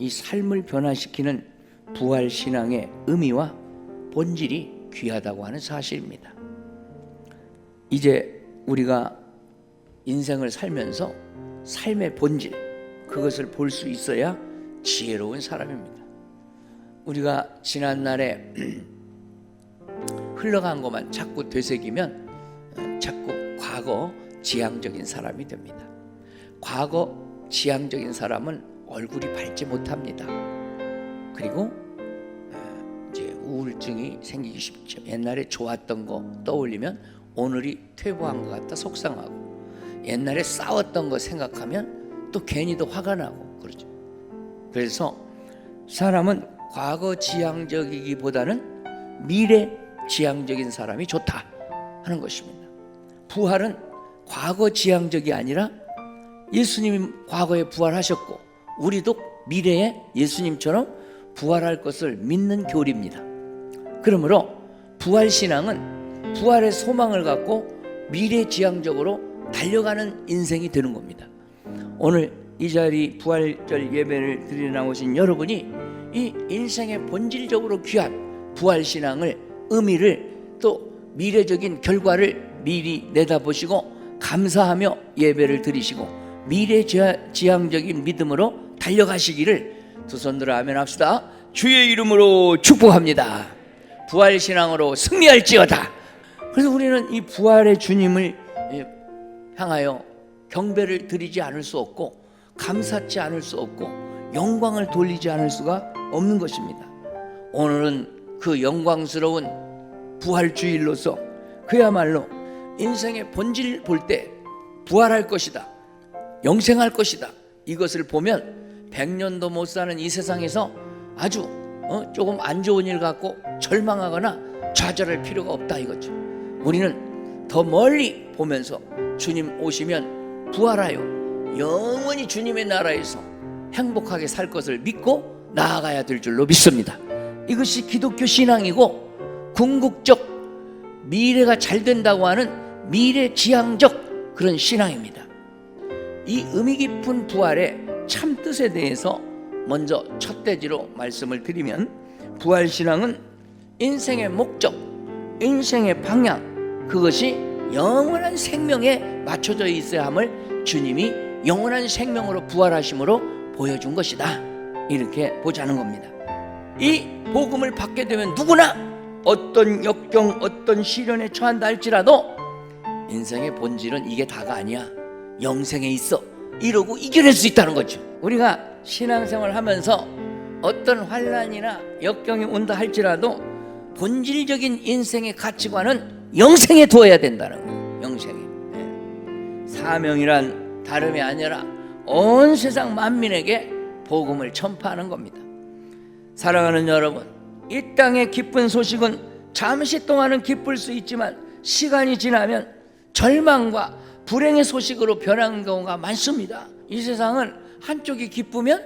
이 삶을 변화시키는 부활신앙의 의미와 본질이 귀하다고 하는 사실입니다. 이제 우리가 인생을 살면서 삶의 본질, 그것을 볼 수 있어야 지혜로운 사람입니다. 우리가 지난날에 흘러간 것만 자꾸 되새기면 자꾸 과거 지향적인 사람이 됩니다. 과거 지향적인 사람은 얼굴이 밝지 못합니다. 그리고 이제 우울증이 생기기 쉽죠. 옛날에 좋았던 거 떠올리면 오늘이 퇴보한 것 같다 속상하고, 옛날에 싸웠던 거 생각하면 또 괜히 더 화가 나고 그러죠. 그래서 사람은 과거 지향적이기보다는 미래 지향적인 사람이 좋다 하는 것입니다. 부활은 과거 지향적이 아니라 예수님이 과거에 부활하셨고 우리도 미래에 예수님처럼 부활할 것을 믿는 교리입니다. 그러므로 부활신앙은 부활의 소망을 갖고 미래지향적으로 달려가는 인생이 되는 겁니다. 오늘 이 자리 부활절 예배를 드리러 나오신 여러분이 이 인생의 본질적으로 귀한 부활신앙을, 의미를, 또 미래적인 결과를 미리 내다보시고 감사하며 예배를 드리시고 미래지향적인 믿음으로 달려가시기를 두 손 들어 아멘 합시다. 주의 이름으로 축복합니다. 부활신앙으로 승리할지어다. 그래서 우리는 이 부활의 주님을 향하여 경배를 드리지 않을 수 없고 감사치 않을 수 없고 영광을 돌리지 않을 수가 없는 것입니다. 오늘은 그 영광스러운 부활주일로서 그야말로 인생의 본질 볼 때 부활할 것이다, 영생할 것이다, 이것을 보면 100년도 못 사는 이 세상에서 아주 조금 안 좋은 일 갖고 절망하거나 좌절할 필요가 없다 이거죠. 우리는 더 멀리 보면서 주님 오시면 부활하여 영원히 주님의 나라에서 행복하게 살 것을 믿고 나아가야 될 줄로 믿습니다. 이것이 기독교 신앙이고 궁극적 미래가 잘 된다고 하는 미래지향적 그런 신앙입니다. 이 의미 깊은 부활의 참 뜻에 대해서 먼저 첫 대지로 말씀을 드리면, 부활신앙은 인생의 목적, 인생의 방향, 그것이 영원한 생명에 맞춰져 있어야 함을 주님이 영원한 생명으로 부활하심으로 보여준 것이다, 이렇게 보자는 겁니다. 이 복음을 받게 되면 누구나 어떤 역경, 어떤 시련에 처한다 할지라도 인생의 본질은 이게 다가 아니야, 영생에 있어, 이러고 이겨낼 수 있다는 거죠. 우리가 신앙생활 하면서 어떤 환난이나 역경이 온다 할지라도 본질적인 인생의 가치관은 영생에 두어야 된다는 거예요. 영생에. 사명이란 다름이 아니라 온 세상 만민에게 복음을 전파하는 겁니다. 사랑하는 여러분, 이 땅의 기쁜 소식은 잠시 동안은 기쁠 수 있지만 시간이 지나면 절망과 불행의 소식으로 변하는 경우가 많습니다. 이 세상은 한쪽이 기쁘면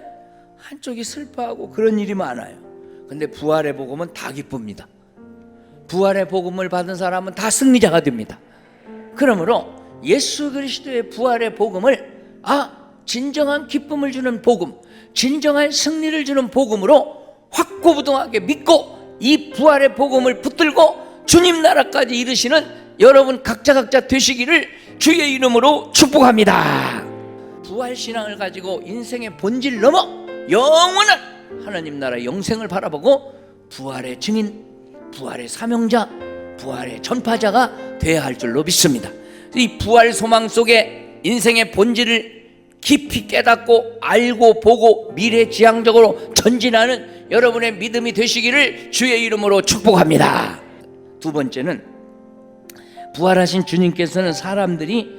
한쪽이 슬퍼하고 그런 일이 많아요. 근데 부활의 복음은 다 기쁩니다. 부활의 복음을 받은 사람은 다 승리자가 됩니다. 그러므로 예수 그리스도의 부활의 복음을 진정한 기쁨을 주는 복음, 진정한 승리를 주는 복음으로 확고부동하게 믿고 이 부활의 복음을 붙들고 주님 나라까지 이르시는 여러분 각자 되시기를 주의 이름으로 축복합니다. 부활신앙을 가지고 인생의 본질 넘어 영원한 하나님 나라 영생을 바라보고 부활의 증인, 부활의 사명자, 부활의 전파자가 되어야 할 줄로 믿습니다. 이 부활 소망 속에 인생의 본질을 깊이 깨닫고 알고 보고 미래지향적으로 전진하는 여러분의 믿음이 되시기를 주의 이름으로 축복합니다. 두 번째는, 부활하신 주님께서는 사람들이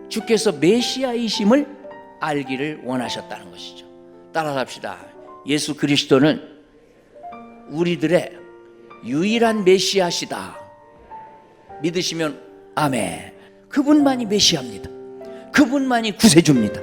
주께서 메시아이심을 알기를 원하셨다는 것이죠. 따라합시다. 예수 그리스도는 우리들의 유일한 메시아시다. 믿으시면 아멘. 그분만이 메시아입니다. 그분만이 구세주입니다.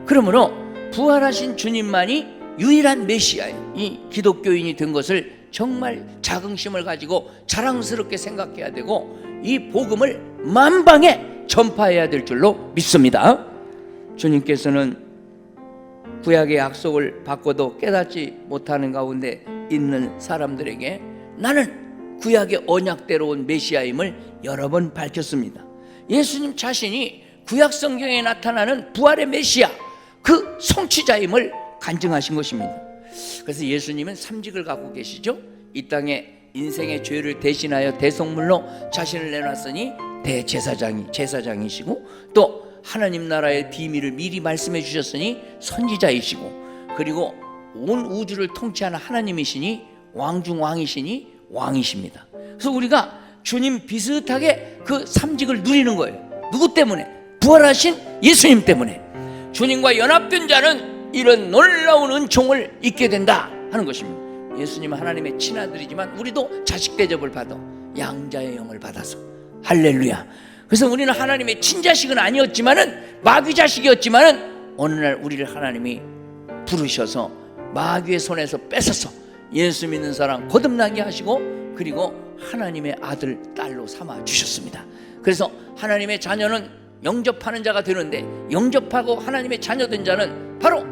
그러므로 부활하신 주님만이 유일한 메시아예요. 이 기독교인이 된 것을 정말 자긍심을 가지고 자랑스럽게 생각해야 되고 이 복음을 만방에 전파해야 될 줄로 믿습니다. 주님께서는 구약의 약속을 받고도 깨닫지 못하는 가운데 있는 사람들에게 나는 구약의 언약대로 온 메시아임을 여러 번 밝혔습니다. 예수님 자신이 구약 성경에 나타나는 부활의 메시아, 그 성취자임을 간증하신 것입니다. 그래서 예수님은 삼직을 갖고 계시죠. 이 땅에 인생의 죄를 대신하여 대속물로 자신을 내놨으니 제사장이시고, 또 하나님 나라의 비밀을 미리 말씀해 주셨으니 선지자이시고, 그리고 온 우주를 통치하는 하나님이시니 왕중왕이시니 왕이십니다. 그래서 우리가 주님 비슷하게 그 삼직을 누리는 거예요. 누구 때문에? 부활하신 예수님 때문에. 주님과 연합된 자는 이런 놀라운 은총을 잊게 된다 하는 것입니다. 예수님은 하나님의 친아들이지만 우리도 자식 대접을 받아 양자의 영을 받아서, 할렐루야. 그래서 우리는 하나님의 친자식은 아니었지만은, 마귀 자식이었지만은, 어느 날 우리를 하나님이 부르셔서 마귀의 손에서 뺏어서 예수 믿는 사람 거듭나게 하시고, 그리고 하나님의 아들 딸로 삼아 주셨습니다. 그래서 하나님의 자녀는 영접하는 자가 되는데, 영접하고 하나님의 자녀된 자는 바로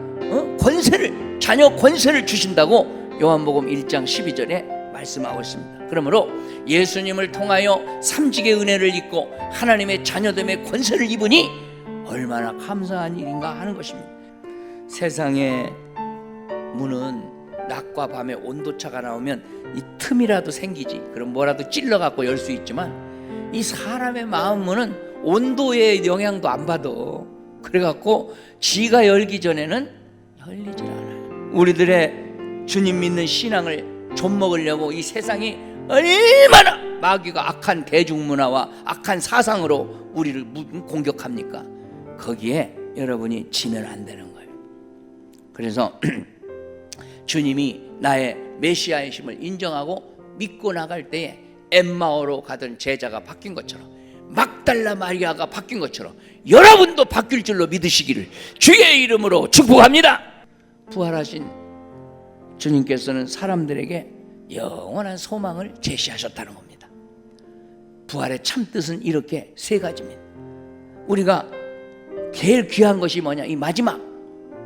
자녀 권세를 주신다고 요한복음 1장 12절에 말씀하고 있습니다. 그러므로 예수님을 통하여 삼직의 은혜를 입고 하나님의 자녀됨의 권세를 입으니 얼마나 감사한 일인가 하는 것입니다. 세상의 문은 낮과 밤의 온도차가 나오면 이 틈이라도 생기지, 그럼 뭐라도 찔러갖고 열 수 있지만, 이 사람의 마음 문은 온도의 영향도 안 받아. 그래갖고 지가 열기 전에는 열리질 않아요. 우리들의 주님 믿는 신앙을 좀먹으려고 이 세상이 얼마나 마귀가 악한 대중문화와 악한 사상으로 우리를 공격합니까? 거기에 여러분이 지면 안 되는 거예요. 그래서 주님이 나의 메시아이심을 인정하고 믿고 나갈 때에 엠마오로 가던 제자가 바뀐 것처럼, 막달라 마리아가 바뀐 것처럼 여러분도 바뀔 줄로 믿으시기를 주의 이름으로 축복합니다. 부활하신 주님께서는 사람들에게 영원한 소망을 제시하셨다는 겁니다. 부활의 참뜻은 이렇게 세 가지입니다. 우리가 제일 귀한 것이 뭐냐? 이 마지막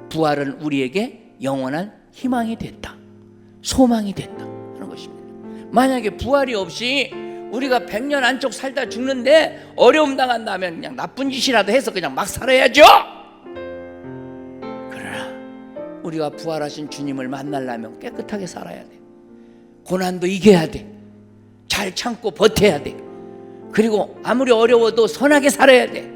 부활은 우리에게 영원한 희망이 됐다, 소망이 됐다 하는 것입니다. 만약에 부활이 없이 우리가 100년 안쪽 살다 죽는데 어려움 당한다면 그냥 나쁜 짓이라도 해서 그냥 막 살아야죠. 그러나 우리가 부활하신 주님을 만나려면 깨끗하게 살아야 돼. 고난도 이겨야 돼. 잘 참고 버텨야 돼. 그리고 아무리 어려워도 선하게 살아야 돼.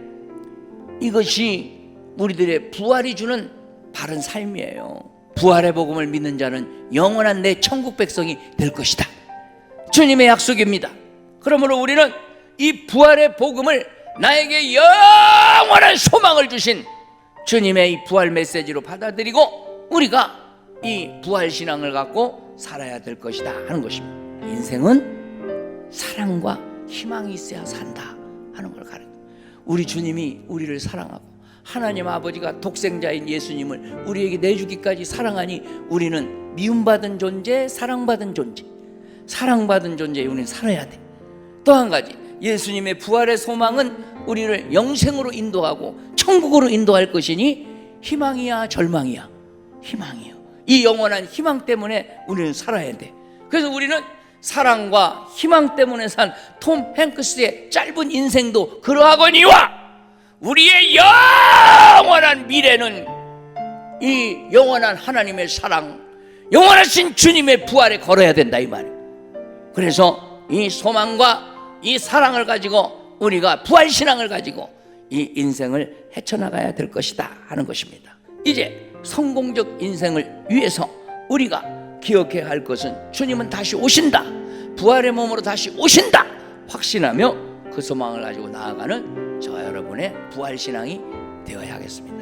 이것이 우리들의 부활이 주는 바른 삶이에요. 부활의 복음을 믿는 자는 영원한 내 천국 백성이 될 것이다. 주님의 약속입니다. 그러므로 우리는 이 부활의 복음을 나에게 영원한 소망을 주신 주님의 이 부활 메시지로 받아들이고 우리가 이 부활 신앙을 갖고 살아야 될 것이다 하는 것입니다. 인생은 사랑과 희망이 있어야 산다 하는 걸 가르쳐요. 우리 주님이 우리를 사랑하고 하나님 아버지가 독생자인 예수님을 우리에게 내주기까지 사랑하니 우리는 미움받은 존재, 사랑받은 존재, 사랑받은 존재에 우리는 살아야 돼. 또 한 가지, 예수님의 부활의 소망은 우리를 영생으로 인도하고 천국으로 인도할 것이니 희망이야 절망이야? 희망이요. 이 영원한 희망 때문에 우리는 살아야 돼. 그래서 우리는 사랑과 희망 때문에 산 톰 행크스의 짧은 인생도 그러하거니와 우리의 영원한 미래는 이 영원한 하나님의 사랑, 영원하신 주님의 부활에 걸어야 된다 이 말이에요. 그래서 이 소망과 이 사랑을 가지고 우리가 부활신앙을 가지고 이 인생을 헤쳐나가야 될 것이다 하는 것입니다. 이제 성공적 인생을 위해서 우리가 기억해야 할 것은 주님은 다시 오신다, 부활의 몸으로 다시 오신다 확신하며 그 소망을 가지고 나아가는 저 여러분의 부활신앙이 되어야 하겠습니다.